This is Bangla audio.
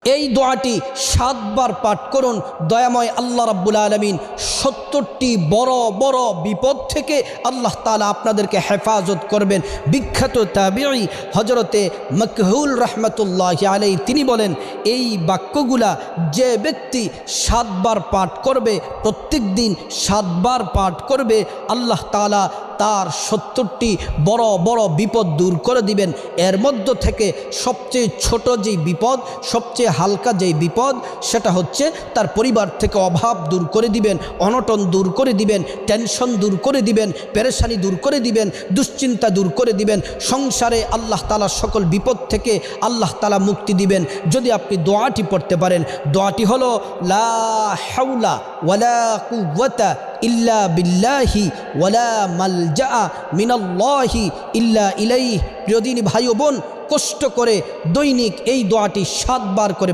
এই দোয়াটি 7 বার পাঠ করুন। দয়াময় আল্লাহ রাব্বুল আলামিন 70টি বড় বড় বিপদ থেকে আল্লাহ তাআলা আপনাদেরকে হেফাজত করবেন। বিখ্যাত তাবিঈ হযরতে মাকহুল রাহমাতুল্লাহি আলাইহি তিনি বলেন, এই বাক্যগুলা যে ব্যক্তি 7 বার পাঠ করবে, প্রত্যেক দিন 7 বার পাঠ করবে, আল্লাহ তাআলা তার 70টি বড় বড় বিপদ দূর করে দিবেন। এর মধ্য থেকে সবচেয়ে ছোট যেই বিপদ, সবচেয়ে হালকা যেই বিপদ, সেটা হচ্ছে তার পরিবার থেকে অভাব দূর করে দিবেন, অনটন দূর করে দিবেন, টেনশন দূর করে দিবেন, পেরেশানি দূর করে দিবেন, দুশ্চিন্তা দূর করে দিবেন। সংসারে আল্লাহ তাআলা সকল বিপদ থেকে আল্লাহ তাআলা মুক্তি দিবেন যদি আপনি দোয়াটি পড়তে পারেন। দোয়াটি হলো লা হাওলা ওয়ালা কুওয়াতা ইল্লা বিল্লাহি ওয়ালা মালজা মিনাল্লাহি ইল্লা ইলাইহি। প্রিয় দিনী ভাই ও বোন, কষ্ট করে দৈনিক এই দোয়াটি 7 বার করে